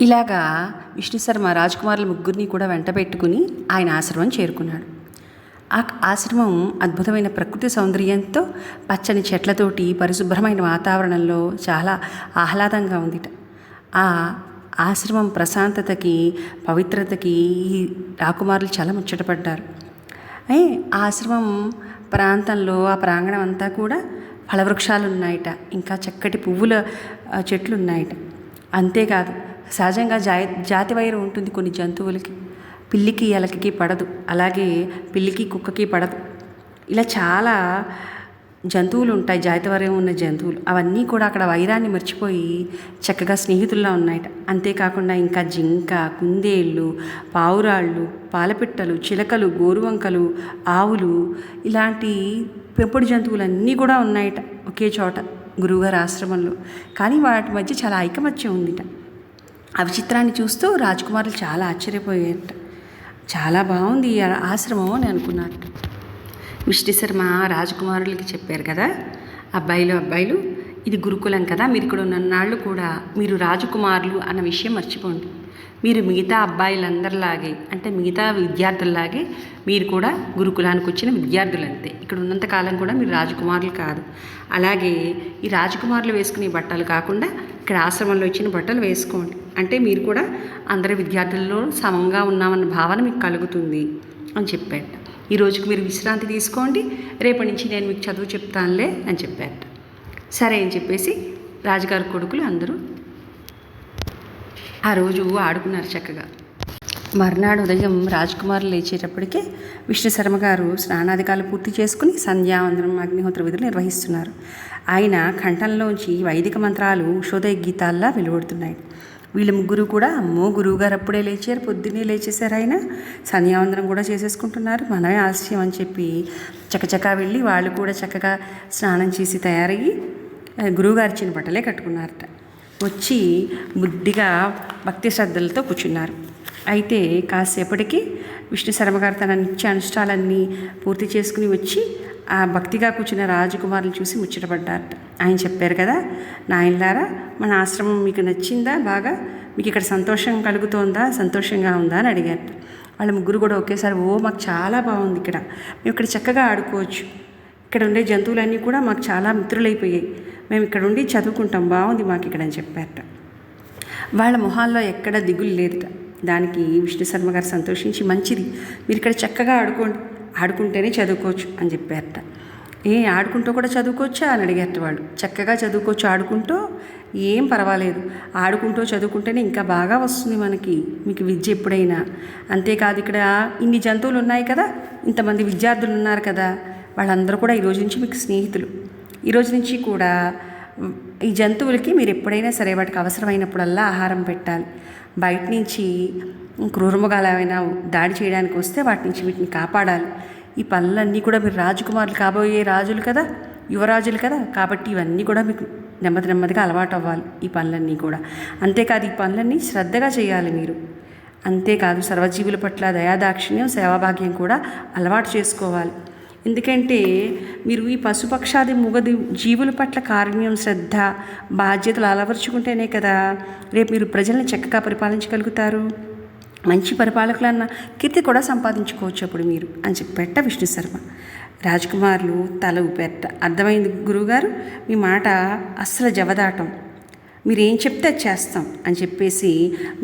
ఇలాగా విష్ణుశర్మ రాజకుమారుల ముగ్గురిని కూడా వెంట పెట్టుకుని ఆయన ఆశ్రమం చేరుకున్నాడు. ఆ ఆశ్రమం అద్భుతమైన ప్రకృతి సౌందర్యంతో, పచ్చని చెట్లతోటి, పరిశుభ్రమైన వాతావరణంలో చాలా ఆహ్లాదంగా ఉందిట. ఆ ఆశ్రమం ప్రశాంతతకి, పవిత్రతకి ఈ రాకుమారులు చాలా ముచ్చటపడ్డారు. ఆ ఆశ్రమం ప్రాంతంలో, ఆ ప్రాంగణం అంతా కూడా ఫలవృక్షాలు ఉన్నాయట, ఇంకా చక్కటి పువ్వుల చెట్లు ఉన్నాయట. అంతేకాదు, సహజంగా జాతి వైరం ఉంటుంది కొన్ని జంతువులకి. పిల్లికి ఎలకకి పడదు, అలాగే పిల్లికి కుక్కకి పడదు. ఇలా చాలా జంతువులు ఉంటాయి, జాతి వైరం ఉన్న జంతువులు. అవన్నీ కూడా అక్కడ వైరాన్ని మర్చిపోయి చక్కగా స్నేహితుల్లా ఉన్నాయట. అంతేకాకుండా ఇంకా జింక, కుందేళ్ళు, పావురాళ్ళు, పాలపిట్టలు, చిలకలు, గోరువంకలు, ఆవులు, ఇలాంటి పెంపుడు జంతువులన్నీ కూడా ఉన్నాయట ఒకే చోట గురువుగారి ఆశ్రమంలో. కానీ వాటి మధ్య చాలా ఐకమత్యం ఉందిట. ఆ విచిత్రాన్ని చూస్తూ రాజకుమారులు చాలా ఆశ్చర్యపోయారట. చాలా బాగుంది ఈ ఆశ్రమం అని అనుకున్నారట. విష్ణుశర్మ రాజకుమారులకి చెప్పారు కదా, అబ్బాయిలు ఇది గురుకులం కదా, మీరు ఇక్కడ ఉన్నన్నాళ్ళు కూడా మీరు రాజకుమారులు అన్న విషయం మర్చిపోండి. మీరు మిగతా అబ్బాయిలందరిలాగే, అంటే మిగతా విద్యార్థుల్లాగే మీరు కూడా గురుకులానికి వచ్చిన విద్యార్థులంతే. ఇక్కడ ఉన్నంతకాలం కూడా మీరు రాజకుమారులు కాదు. అలాగే ఈ రాజకుమారులు వేసుకునే బట్టలు కాకుండా ఇక్కడ ఆశ్రమంలో ఇచ్చిన బట్టలు వేసుకోండి. అంటే మీరు కూడా అందరి విద్యార్థుల్లో సమంగా ఉన్నామన్న భావన మీకు కలుగుతుంది అని చెప్పాట. ఈ రోజుకి మీరు విశ్రాంతి తీసుకోండి, రేపటి నుంచి నేను మీకు చదువు చెప్తానులే అని చెప్పాట. సరే అని చెప్పేసి రాజుగారి కొడుకులు అందరూ ఆ రోజు ఆడుకున్నారు చక్కగా. మర్నాడు ఉదయం రాజకుమారులు లేచేటప్పటికే విష్ణుశర్మ గారు స్నానాధికాలు పూర్తి చేసుకుని సంధ్యావందనం, అగ్నిహోత్ర విధులు నిర్వహిస్తున్నారు. ఆయన కంఠంలోంచి వైదిక మంత్రాలు ఉషోదయ గీతాల్లా వెలువడుతున్నాయి. వీళ్ళ ముగ్గురు కూడా, అమ్మో గురువుగారు అప్పుడే లేచారు, పొద్దున్నే లేచేశారు, ఆయన సంధ్యావందనం కూడా చేసేసుకుంటున్నారు, మనమే ఆలస్యం అని చెప్పి చకచకా వెళ్ళి వాళ్ళు కూడా చక్కగా స్నానం చేసి తయారయ్యి గురువుగారు ఇచ్చిన బట్టలే కట్టుకున్నారట. వచ్చి బుద్ధిగా భక్తి శ్రద్ధలతో కూర్చున్నారు. అయితే కాసేపటికి విష్ణుశర్మ గారు తన నిత్య అనుష్ఠాలన్నీ పూర్తి చేసుకుని వచ్చి ఆ భక్తిగా కూర్చున్న రాజకుమారులు చూసి ముచ్చటపడ్డారట. ఆయన చెప్పారు కదా, నాయనలారా మన ఆశ్రమం మీకు నచ్చిందా, బాగా మీకు ఇక్కడ సంతోషం కలుగుతోందా, సంతోషంగా ఉందా అని అడిగారట. వాళ్ళ ముగ్గురు కూడా ఒకేసారి, ఓ మాకు చాలా బాగుంది, ఇక్కడ మేము ఇక్కడ చక్కగా ఆడుకోవచ్చు, ఇక్కడ ఉండే జంతువులన్నీ కూడా మాకు చాలా మిత్రులైపోయాయి, మేము ఇక్కడ ఉండి చదువుకుంటాం, బాగుంది మాకు ఇక్కడ అని చెప్పారట. వాళ్ళ మొహాల్లో ఎక్కడ దిగులు లేదుట. దానికి విష్ణుశర్మ గారు సంతోషించి, మంచిది, మీరు ఇక్కడ చక్కగా ఆడుకోండి, ఆడుకుంటేనే చదువుకోవచ్చు అని చెప్పారట. ఆడుకుంటూ కూడా చదువుకోవచ్చా అని అడిగారట వాళ్ళు. చక్కగా చదువుకోవచ్చు ఆడుకుంటూ, ఏం పర్వాలేదు, ఆడుకుంటూ చదువుకుంటేనే ఇంకా బాగా వస్తుంది మనకి మీకు విద్య ఎప్పుడైనా. అంతేకాదు ఇక్కడ ఇన్ని జంతువులు ఉన్నాయి కదా, ఇంతమంది విద్యార్థులు ఉన్నారు కదా, వాళ్ళందరూ కూడా ఈరోజు నుంచి మీకు స్నేహితులు. ఈరోజు నుంచి కూడా ఈ జంతువులకి మీరు ఎప్పుడైనా సరే వాటికి అవసరమైనప్పుడల్లా ఆహారం పెట్టాలి. బయట నుంచి క్రూరమృగాలు ఏమైనా దాడి చేయడానికి వస్తే వాటి నుంచి వీటిని కాపాడాలి. ఈ పనులన్నీ కూడా మీరు రాజకుమారులు, కాబోయే రాజులు కదా, యువరాజులు కదా, కాబట్టి ఇవన్నీ కూడా మీకు నెమ్మదిగా అలవాటు అవ్వాలి ఈ పనులన్నీ కూడా. అంతేకాదు ఈ పనులన్నీ శ్రద్ధగా చేయాలి మీరు. అంతేకాదు సర్వజీవుల పట్ల దయాదాక్షిణ్యం, సేవాభాగ్యం కూడా అలవాటు చేసుకోవాలి. ఎందుకంటే మీరు ఈ పశుపక్షాది మూగది జీవుల పట్ల కారుణ్యం, శ్రద్ధ, బాధ్యతలు అలవర్చుకుంటేనే కదా రేపు మీరు ప్రజల్ని చక్కగా పరిపాలించగలుగుతారు. మంచి పరిపాలకులన్న కీర్తి కూడా సంపాదించుకోవచ్చు అప్పుడు మీరు అని చెప్పేట విష్ణుశర్మ. రాజకుమారులు తల ఊపేట. అర్థమైంది గురువుగారు, మీ మాట అస్సలు జవదాటం, మీరేం చెప్తే అది చేస్తాం అని చెప్పేసి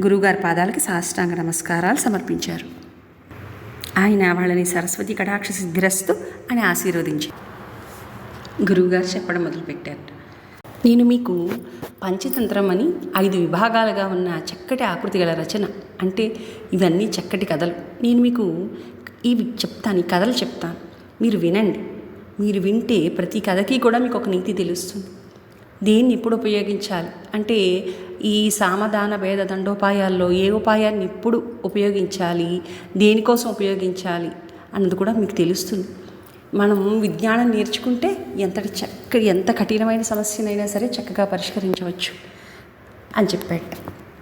గురువుగారి పాదాలకి సాష్టాంగ నమస్కారాలు సమర్పించారు. ఆయన వాళ్ళని సరస్వతి కటాక్ష సిద్ధిరస్తు అని ఆశీర్వదించారు. గురువుగారు చెప్పడం మొదలుపెట్టారు. నేను మీకు పంచతంత్రం అని 5 విభాగాలుగా ఉన్న చక్కటి ఆకృతి గల రచన, అంటే ఇవన్నీ చక్కటి కథలు, నేను మీకు ఇవి చెప్తాను, ఈ కథలు చెప్తాను, మీరు వినండి. మీరు వింటే ప్రతి కథకి కూడా మీకు ఒక నీతి తెలుస్తుంది. దేన్ని ఎప్పుడు ఉపయోగించాలి, అంటే ఈ సామధాన భేద దండోపాయాల్లో ఏ ఉపాయాన్ని ఎప్పుడు ఉపయోగించాలి, దేనికోసం ఉపయోగించాలి అన్నది కూడా మీకు తెలుస్తుంది. మనం విజ్ఞానం నేర్చుకుంటే ఎంత కఠినమైన సమస్యనైనా సరే చక్కగా పరిష్కరించవచ్చు అని చెప్పాడు.